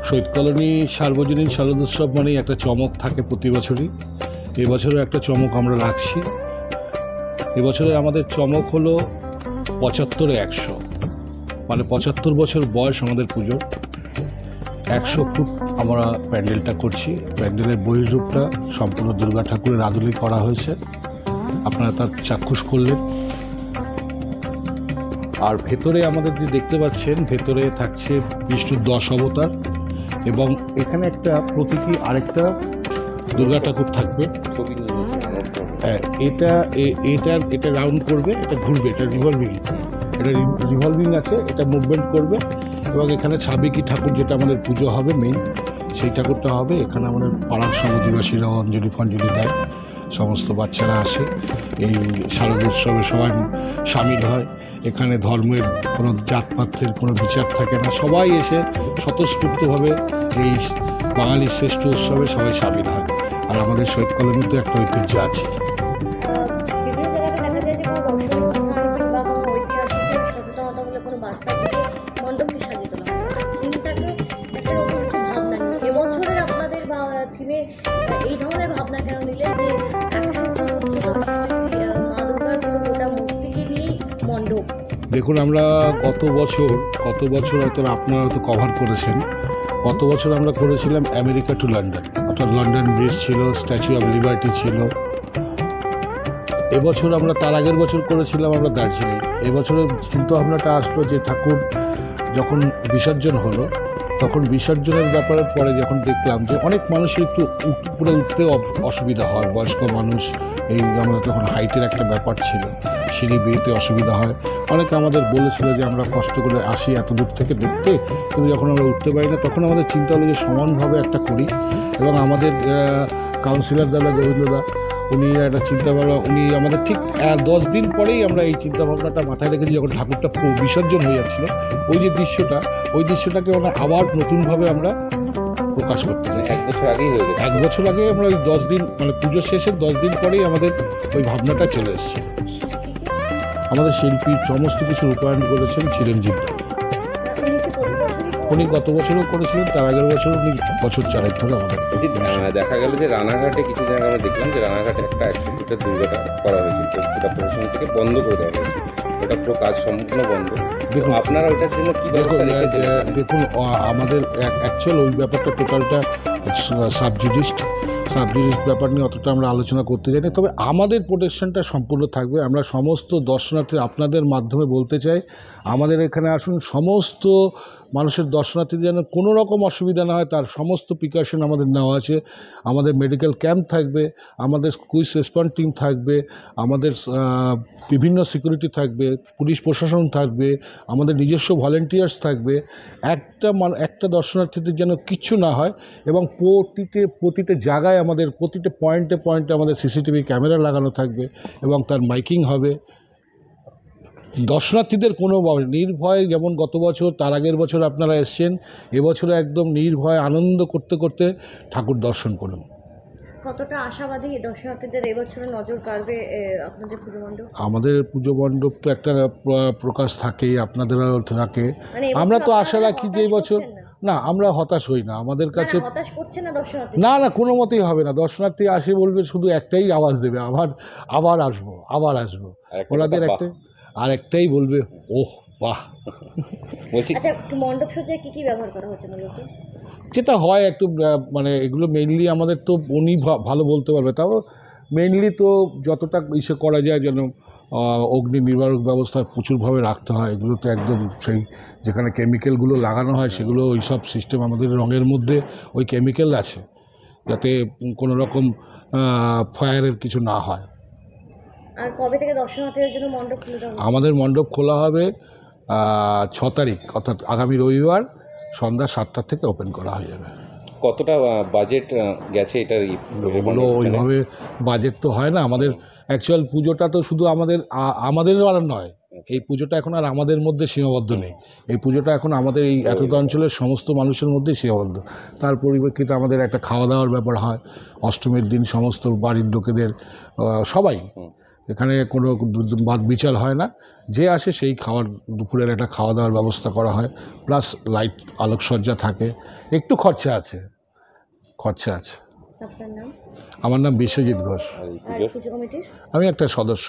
শহীদ colony সার্বজনীন শারদোৎসব মানেই একটা চমক থাকে প্রতি বছরই। এবছরও একটা চমক আমরা রাখছি। এবছরে আমাদের চমক হলো 75-100, মানে 75 বছর বয়স আমাদের পুজোর। 100 ফুট আমরা প্যান্ডেলটা করছি। প্যান্ডেলের বহির্রূপটা সম্পূর্ণ দুর্গা ঠাকুরের আদলে করা হয়েছে, আপনারা তার চাক্ষুষ করলেন। আর ভেতরে আমাদের যে দেখতে পাচ্ছেন, ভেতরে থাকছে বিষ্ণুর 10 অবতার, এবং এখানে একটা প্রতীকী আরেকটা দুর্গা ঠাকুর থাকবে। হ্যাঁ, এটা রাউন্ড করবে, এটা ঘুরবে, এটা রিভলভিং আছে, এটা মুভমেন্ট করবে। এবং এখানে সাবেকি ঠাকুর, যেটা আমাদের পুজো হবে মেইন, সেই ঠাকুরটা হবে। এখানে আমাদের পাড়ার সব অধিবাসীরাও অঞ্জলি ফঞ্জলি দেয়, সমস্ত বাচ্চারা আসে, এই শারদোৎসবে সবাই সামিল হয়। এখানে ধর্মের কোনো জাতপাতের কোনো বিচার থাকে না, সবাই এসে স্বতঃস্ফূর্তভাবে এই বাঙালির শ্রেষ্ঠ উৎসবে সবাই সামিল হয়। আর আমাদের শহীদ কলোনিতে একটা ঐতিহ্য আছে। দেখুন, আমরা গত বছর হয়তো আপনারা হয়তো কভার করেছেন। গত বছর আমরা করেছিলাম আমেরিকা টু লন্ডন, অর্থাৎ লন্ডন ব্রিজ ছিল, স্ট্যাচু অফ লিবার্টি ছিল। এবছর আমরা তার আগের বছর করেছিলাম আমরা দার্জিলিং। এবছরের চিন্তাভাবনাটা আসলো যে ঠাকুর যখন বিসর্জন হলো, তখন বিসর্জনের ব্যাপারের পরে যখন দেখলাম যে অনেক মানুষের একটু উপরে উঠতে অসুবিধা হয়, বয়স্ক মানুষ, এই আমরা তখন হাইটের একটা ব্যাপার ছিল, সিঁড়ি বেয়েতে অসুবিধা হয়। অনেকে আমাদের বলেছিল যে আমরা কষ্ট করে আসি এত দূর থেকে দেখতে, কিন্তু যখন আমরা উঠতে পারি না, তখন আমাদের চিন্তা হলো যে সমানভাবে একটা করি। এবং আমাদের কাউন্সিলর দাদা গোবিন্দদা, উনি একটা চিন্তাভাবনা, উনি আমাদের ঠিক 10 দিন পরেই আমরা এই চিন্তাভাবনাটা মাথায় রেখেছি। যখন ঠাকুরটা বিসর্জন হয়ে যাচ্ছিল, ওই যে দৃশ্যটা, ওই দৃশ্যটাকে আমরা আবার নতুনভাবে আমরা প্রকাশ করতে চাই। 1 বছর আগেই হয়ে গেছে। 1 বছর আগে আমরা ওই 10 দিন, মানে পুজোর শেষের 10 দিন পরেই আমাদের ওই ভাবনাটা চলে এসছে। আমাদের শিল্পী সমস্ত কিছু রূপায়ণ করেছেন চিরঞ্জিত। উনি গত বছরও করেছিলেন, তার আগের বছর উনি বছর 4 ধরে আমাদের। দেখা গেল যে রানাঘাটে কিছু জায়গায় আমরা দেখলাম যে রানাঘাটে একটা 100 ফুটের দুর্গাটা করা হয়েছে, ওটা প্রশাসন থেকে বন্ধ করে দেওয়া হয়েছে, ওটা পুরো কাজ সম্পূর্ণ বন্ধ। দেখুন, আপনারা ওটার জন্য কি দেখুন, আমাদের অ্যাকচুয়াল ওই ব্যাপারটা টোটালটা সাবজুডিস্ট, সাবজুডিস ব্যাপার নিয়ে অতটা আমরা আলোচনা করতে চাই না, তবে আমাদের প্রোটেকশনটা সম্পূর্ণ থাকবে। আমরা সমস্ত দর্শনার্থী আপনাদের মাধ্যমে বলতে চাই, আমাদের এখানে আসুন, সমস্ত মানুষের দর্শনার্থীদের যেন কোনো রকম অসুবিধা না হয় তার সমস্ত প্রিকশন আমাদের নেওয়া আছে। আমাদের মেডিকেল ক্যাম্প থাকবে, আমাদের কুইক রেসপন্স টিম থাকবে, আমাদের বিভিন্ন সিকিউরিটি থাকবে, পুলিশ প্রশাসন থাকবে, আমাদের নিজস্ব ভলেন্টিয়ার্স থাকবে। একটা দর্শনার্থীদের যেন কিচ্ছু না হয়, এবং প্রতিটা জায়গায় আমাদের প্রতিটা পয়েন্টে আমাদের সিসিটিভি ক্যামেরা লাগানো থাকবে এবং তার মাইকিং হবে। দর্শনার্থীদের কোনো নির্ভয়, যেমন গত বছর তার আগের বছর আপনারা এসছেন, এবছরে একদম নির্ভয় আনন্দ করতে করতে ঠাকুর দর্শন করুন। কতটা আশাবাদী দর্শনার্থীদের এবছর নজর কাড়বে আপনাদের পুজো মণ্ডপ? আমাদের পুজো মণ্ডপ তো একটা প্রকাশ থাকেই, আপনাদেরও থাকে। মানে এবছর আমরা তো আশা আপনারা রাখি যে এই হতাশ বছর, করছেন না আমরা হতাশ হই না, আমাদের কাছে হতাশ করছে না দর্শনার্থী? না না কোনো মতেই হবে না। দর্শনার্থী আসে বলবে, শুধু একটাই আওয়াজ দেবে, আবার আসবো। ওনাদের একটাই বলবে, ওহ বাহ। বলছি আচ্ছা, মণ্ডপ সজ্জায় কি ব্যবহার করা হচ্ছে মূলত? যেটা হয় একটু মানে এগুলো মেইনলি আমাদের তো উনি ভালো বলতে পারবে, তাও মেইনলি তো যতটা ইসে করা যায় যেন অগ্নি নির্বারক ব্যবস্থা প্রচুরভাবে রাখতে হয়। এগুলো তো একদম সেই যেখানে কেমিক্যালগুলো লাগানো হয় সেগুলো ওই সব সিস্টেম, আমাদের রঙের মধ্যে ওই কেমিক্যাল আছে, যাতে কোনো রকম ফায়ারের কিছু না হয়। আর কবে থেকে দর্শনার্থীদের জন্য মণ্ডপ খুলে দেওয়া হবে? আমাদের মণ্ডপ খোলা হবে 6 তারিখ, অর্থাৎ আগামী রবিবার সন্ধ্যা 7টা থেকে ওপেন করা হয়ে যাবে। কতটা বাজেট গেছে এটার? ওগুলো ওইভাবে বাজেট তো হয় না আমাদের। অ্যাকচুয়াল পুজোটা তো শুধু আমাদের আর নয়, এই পুজোটা এখন আর আমাদের মধ্যে সীমাবদ্ধ নেই। এই পুজোটা এখন আমাদের এই এতটা অঞ্চলের সমস্ত মানুষের মধ্যেই সীমাবদ্ধ। তার পরিপ্রেক্ষিতে আমাদের একটা খাওয়া দাওয়ার ব্যাপার হয় অষ্টমীর দিন, সমস্ত বাড়ির লোকেদের সবাই, এখানে কোনো বাদ বিচার হয় না, যে আসে সেই দুপুরের একটা খাওয়া দাওয়ার ব্যবস্থা করা হয়, প্লাস লাইট আলোকসজ্জা থাকে। একটু খরচা আছে। আপনার নাম? আমার নাম বিশ্বজিৎ ঘোষ। আর পুজো কমিটির? আমি একটা সদস্য।